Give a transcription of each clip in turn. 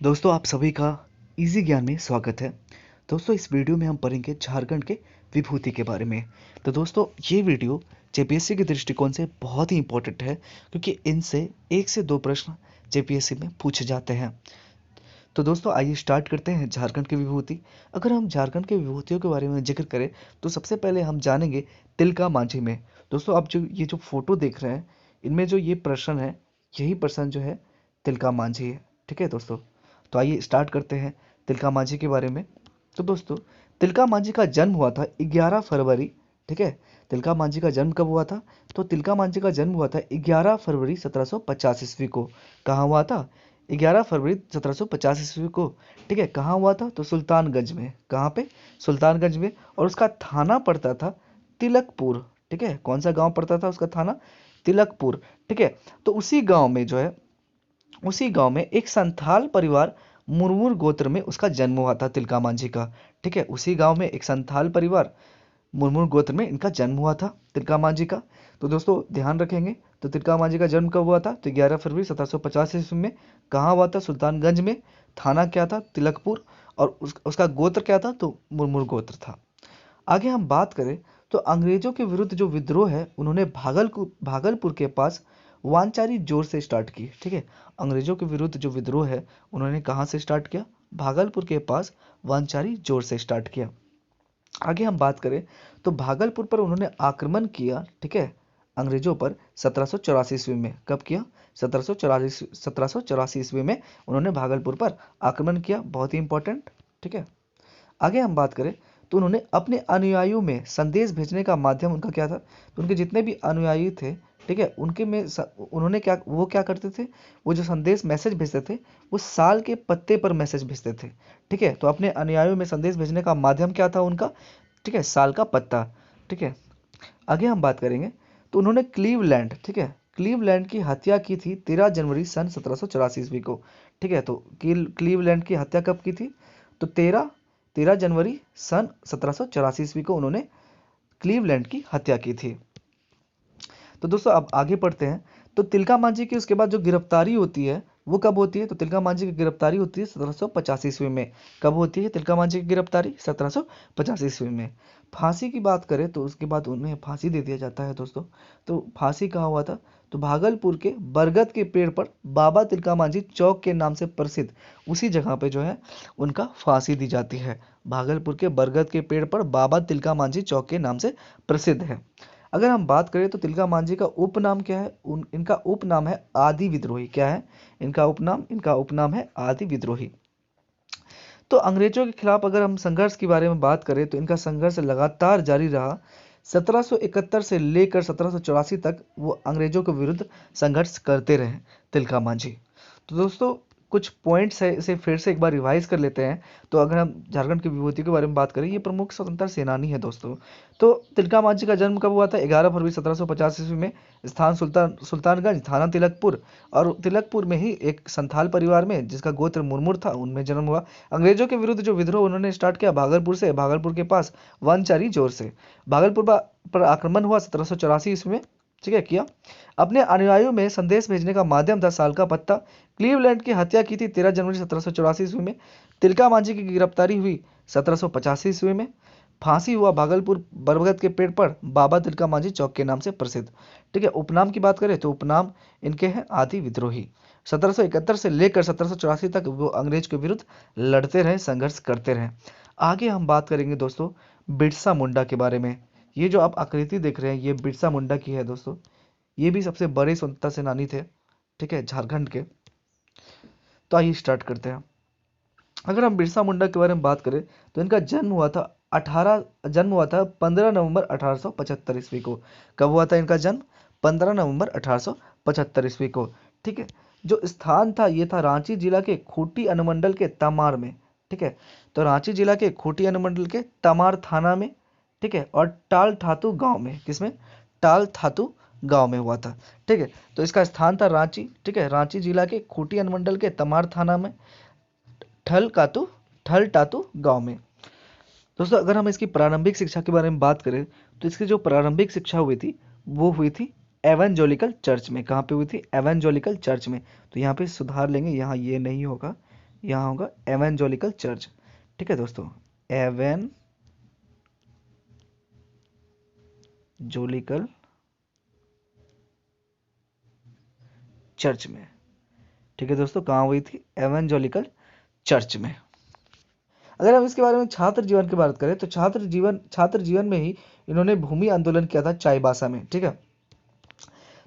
दोस्तों आप सभी का इजी ज्ञान में स्वागत है। दोस्तों इस वीडियो में हम पढ़ेंगे झारखंड के विभूति के बारे में। तो दोस्तों ये वीडियो जेपीएससी के दृष्टिकोण से बहुत ही इंपॉर्टेंट है क्योंकि इनसे 1 से 2 प्रश्न जेपीएससी में पूछे जाते हैं। तो दोस्तों आइए स्टार्ट करते हैं झारखंड की विभूति। अगर हम झारखंड के विभूतियों के बारे में जिक्र करें तो सबसे पहले हम जानेंगे तिलका मांझी में। दोस्तों आप जो फोटो देख रहे हैं इनमें जो ये प्रश्न है यही प्रश्न जो है तिलका मांझी है। ठीक है दोस्तों, तो आइए स्टार्ट करते हैं तिलका मांझी के बारे में। तो दोस्तों तिलका मांझी का जन्म हुआ था 11 फरवरी। ठीक है, तिलका मांझी का जन्म कब हुआ था? तो तिलका मांझी का जन्म हुआ था 11 फरवरी 1750 ईस्वी को। कहाँ हुआ था? 11 फरवरी 1750 ईस्वी को। ठीक है, कहाँ हुआ था? तो सुल्तानगंज में। कहाँ पे? सुल्तानगंज में। और उसका थाना पड़ता था तिलकपुर। ठीक है, कौन सा गांव पड़ता था उसका थाना? तिलकपुर। ठीक है, तो उसी गांव में एक संथाल परिवार मुरमुर गोत्र में उसका जन्म हुआ था तिलका मांझी का। ठीक है, उसी गांव में एक संथाल परिवार मुरमुर गोत्र में इनका जन्म हुआ था तिलका मांझी का। तो दोस्तों ध्यान रखेंगे, तो तिलका मांझी का जन्म कब हुआ था? तो 11 फरवरी 1750 ईस्वी में। कहाँ हुआ था? सुल्तानगंज में। थाना क्या था? तिलकपुर। और उसका गोत्र क्या था? तो मुरमुर गोत्र था। आगे हम बात करें तो अंग्रेजों के विरुद्ध जो विद्रोह है उन्होंने भागलपुर के पास वानचारी जोर से स्टार्ट की। ठीक है, अंग्रेजों के विरुद्ध जो विद्रोह है उन्होंने कहाँ से स्टार्ट किया? भागलपुर के पास वानचारी जोर से स्टार्ट किया। आगे हम बात करें तो भागलपुर पर उन्होंने आक्रमण किया। ठीक है, अंग्रेजों पर 1784 ईस्वी में। कब किया? 1784 ईस्वी में उन्होंने भागलपुर पर आक्रमण किया। बहुत ही इंपॉर्टेंट। ठीक है, आगे हम बात करें तो उन्होंने अपने अनुयायियों में संदेश भेजने का माध्यम उनका क्या था? तो उनके जितने भी अनुयायी थे, ठीक है, उनके में उन्होंने क्या करते थे? वो जो संदेश मैसेज भेजते थे वो साल के पत्ते पर मैसेज भेजते थे। ठीक है, तो अपने अनुयायियों में संदेश भेजने का माध्यम क्या था उनका? ठीक है, साल का पत्ता। ठीक है, आगे हम बात करेंगे तो उन्होंने क्लीवलैंड, ठीक है, क्लीवलैंड की हत्या की थी 13 जनवरी सन 1784 ईस्वी को। ठीक है, तो क्लीवलैंड की हत्या कब की थी? तो 13 जनवरी सन 1784 ईस्वी को उन्होंने क्लीवलैंड की हत्या की थी। तो दोस्तों अब आगे पढ़ते हैं। तो तिलका मांझी की उसके बाद जो गिरफ्तारी होती है वो कब होती है? तो तिलका मांझी की गिरफ्तारी होती है 1785 ईस्वी में। कब होती है तिलका मांझी की गिरफ्तारी? 1785 ईस्वी में। फांसी की बात करें तो उसके बाद उन्हें फांसी दे दिया जाता है दोस्तों। तो फांसी कहाँ हुआ था? तो भागलपुर के बरगद के पेड़ पर बाबा तिलका मांझी चौक के नाम से प्रसिद्ध उसी जगह पे जो है उनका फांसी दी जाती है। भागलपुर के बरगद के पेड़ पर बाबा तिलका मांझी चौक के नाम से प्रसिद्ध है। अगर हम बात करें तो तिलका मांझी का उपनाम क्या है? इनका उपनाम है आदि विद्रोही। क्या है इनका उपनाम? इनका उपनाम है आदि विद्रोही। तो अंग्रेजों के खिलाफ अगर हम संघर्ष के बारे में बात करें तो इनका संघर्ष लगातार जारी रहा। 1771 से लेकर 1784 तक वो अंग्रेजों के विरुद्ध संघर्ष करते रहे तिलका मांझी। तो दोस्तों कुछ पॉइंट्स है, इसे फिर से एक बार रिवाइज कर लेते हैं। तो अगर हम झारखंड की विभूति के बारे में बात करें, ये प्रमुख स्वतंत्रता सेनानी है दोस्तों। तो तिलका मांझी का जन्म कब हुआ था? 11 फरवरी 1750 ईस्वी में। स्थान सुल्तानगंज, थाना तिलकपुर। और तिलकपुर में ही एक संथाल परिवार में जिसका गोत्र मुरमुर था उनमें जन्म हुआ। अंग्रेजों के विरुद्ध जो विद्रोह उन्होंने स्टार्ट किया भागलपुर से, भागलपुर के पास वनचारी जोर से। भागलपुर पर आक्रमण हुआ 1784 ईस्वी में। ठीक है, किया। अपने अनुयायियों में संदेश भेजने का माध्यम था साल का पत्ता। क्लीवलैंड की हत्या की थी 13 जनवरी 1784 ईस्वी में। तिलका मांझी की गिरफ्तारी हुई 1785 ईस्वी में। फांसी हुआ भागलपुर बरगद के पेड़ पर बाबा तिलका मांझी चौक के नाम से प्रसिद्ध। ठीक है, उपनाम की बात करें तो उपनाम इनके हैं आदि विद्रोही। 1771 से लेकर 1784 तक वो अंग्रेज के विरुद्ध लड़ते रहे, संघर्ष करते रहे। आगे हम बात करेंगे दोस्तों बिरसा मुंडा के बारे में। ये जो आप आकृति देख रहे हैं ये बिरसा मुंडा की है दोस्तों। ये भी सबसे बड़े स्वतंत्रता सेनानी थे, ठीक है, झारखंड के। तो आइए स्टार्ट करते हैं। अगर हम बिरसा मुंडा के बारे में बात करें तो इनका जन्म हुआ था 15 नवंबर 1875 ईस्वी को। कब हुआ था इनका जन्म? 15 नवंबर 1875 ईस्वी को। ठीक है, जो स्थान था ये था रांची जिला के खूंटी अनुमंडल के तमार में। ठीक है, तो रांची जिला के खूंटी अनुमंडल के तमार थाना में। ठीक है, और टाल ठातू गांव में। किसमें? टाल ठातू गांव में हुआ था। ठीक है, तो इसका स्थान था रांची। ठीक है, रांची जिला के खूंटी अनुमंडल के तमार थाना में ठल टातू गांव में। दोस्तों अगर हम इसकी प्रारंभिक शिक्षा के बारे में बात करें तो इसकी जो प्रारंभिक शिक्षा हुई थी वो हुई थी एवेंजोलिकल चर्च में। कहाँ पे हुई थी? एवेंजोलिकल चर्च में। तो यहाँ पे सुधार लेंगे, यहाँ ये नहीं होगा, यहाँ होगा एवेंजोलिकल चर्च। ठीक है दोस्तों, एवेंजोलिकल चर्च में। ठीक है दोस्तों, कहाँ हुई थी? एवेंजोलिकल चर्च में। अगर हम इसके बारे में छात्र जीवन की बात करें तो छात्र जीवन में ही इन्होंने भूमि आंदोलन किया था चाईबासा में। ठीक है,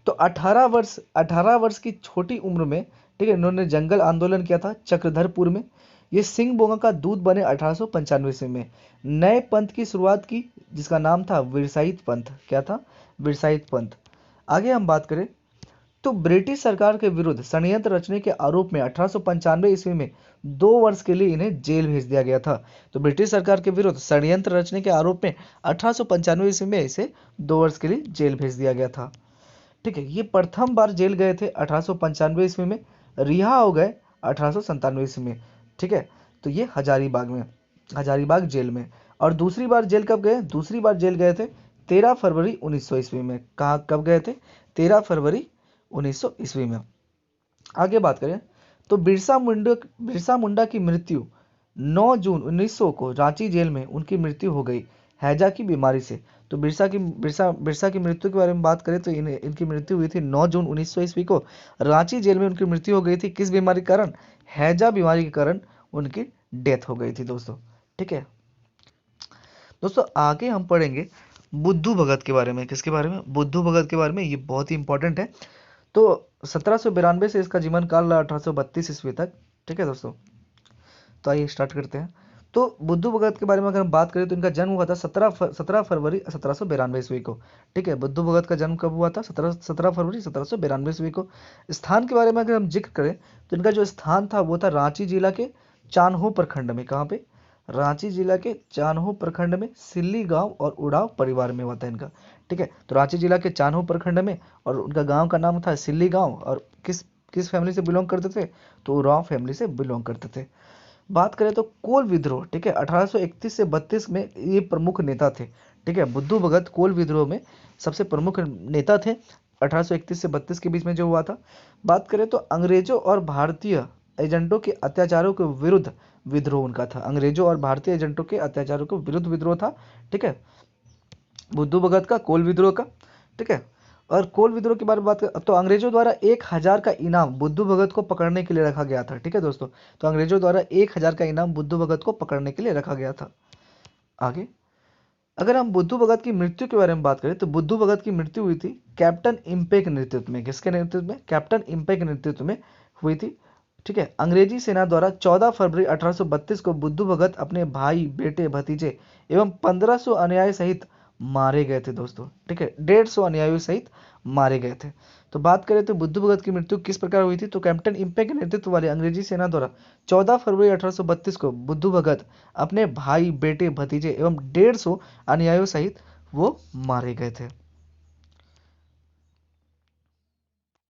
तो 18 वर्ष की छोटी उम्र में, ठीक है, इन्होंने जंगल आंदोलन किया था चक्रधरपुर में। ये सिंह बोंगा का दूत बने 1895 ईस्वी में। नए पंथ की शुरुआत की जिसका नाम था विरसाहित पंथ। क्या था? विरसाहित पंथ। आगे हम बात करें तो ब्रिटिश सरकार के विरुद्ध षड्यंत्र रचने के आरोप में 1895 ईस्वी में 2 वर्ष के लिए इन्हें जेल भेज दिया गया था। तो ब्रिटिश सरकार के विरुद्ध षड्यंत्र रचने के आरोप में 1895 ईस्वी में इसे 2 वर्ष के लिए जेल भेज दिया गया था। ठीक है, ये प्रथम बार जेल गए थे 1895 ईस्वी में, रिहा हो गए 1897 ईस्वी में। ठीक है, तो ये हजारीबाग जेल में। और दूसरी बार जेल कब गए? दूसरी बार जेल गए थे 13 फरवरी 1900 ईस्वी में। कहाँ, कब गए थे? 13 फरवरी 1900 ईस्वी में। आगे बात करें तो बिरसा मुंडा की मृत्यु 9 जून 1900 को रांची जेल में उनकी मृत्यु हो गई हैजा की बीमारी से। तो बिरसा की मृत्यु के बारे में बात करें तो इनकी मृत्यु हुई थी 9 जून 1900 ईस्वी को। रांची जेल में उनकी मृत्यु हो गई थी किस बीमारी के कारण? हैजा बीमारी के कारण उनकी डेथ हो गई थी दोस्तों। ठीक है दोस्तों, आगे हम पढ़ेंगे बुद्धू भगत के बारे में। किसके बारे में? बुद्धू भगत के बारे में। ये बहुत ही इंपॉर्टेंट है। तो 1792 से इसका जीवन काल रहा 1832 ईस्वी तक। ठीक है दोस्तों, तो आइए स्टार्ट करते हैं। तो बुद्धू भगत के बारे में अगर हम बात करें तो इनका जन्म हुआ था 17 फरवरी 1792 ईस्वी को। ठीक है, बुद्धू भगत का जन्म कब हुआ था? 17 फरवरी 1792 ईस्वी को। स्थान के बारे में अगर हम जिक्र करें तो इनका जो स्थान था वो था रांची जिला के चान्हो प्रखंड में। कहाँ पे? रांची जिला के चान्हो प्रखंड में सिल्ली गांव और उड़ाव परिवार में हुआ था इनका। ठीक है, तो रांची जिला के चान्हो प्रखंड में, और उनका गांव का नाम था सिल्ली गांव। और किस किस फैमिली से बिलोंग करते थे? तो उरांव फैमिली से बिलोंग करते थे। बात करें तो कोल विद्रोह, ठीक है, 1831 से 32 में ये प्रमुख नेता थे। ठीक है, बुद्धू भगत कोल विद्रोह में सबसे प्रमुख नेता थे 1831 से 32 के बीच में जो हुआ था। बात करें तो अंग्रेजों और भारतीय एजेंटों के अत्याचारों के विरुद्ध विद्रोह उनका था। अंग्रेजों और भारतीय एजेंटों के अत्याचारों के विरुद्ध विद्रोह था। ठीक है, बुद्धू भगत का कोल विद्रोह का। ठीक है, और कोल विद्रोह के बारे में बात करें तो अंग्रेजों द्वारा 1000 का इनाम बुद्धू भगत को पकड़ने के लिए रखा गया था। ठीक है दोस्तों, तो अंग्रेजों द्वारा 1000 का इनाम बुद्धू भगत को पकड़ने के लिए रखा गया था। आगे अगर हम बुद्धू भगत की मृत्यु के बारे में बात करें तो बुद्धू भगत की मृत्यु हुई थी कैप्टन इम्पे के नेतृत्व में। किसके नेतृत्व में? कैप्टन इम्पे के नेतृत्व में हुई थी। ठीक है, अंग्रेजी सेना द्वारा 14 फरवरी 1832 को बुद्धू भगत अपने भाई, बेटे, भतीजे एवं 1500 अनुयायी सहित मारे गए थे दोस्तों। ठीक है, 150 अनुयायियों सहित मारे गए थे। तो बात करें तो बुद्धू भगत की मृत्यु किस प्रकार हुई थी? तो कैप्टन इम्पे के नेतृत्व वाले अंग्रेजी सेना द्वारा 14 फरवरी 1832 को बुद्धू भगत अपने भाई, बेटे, भतीजे एवं 150 अनुयायियों सहित वो मारे गए थे।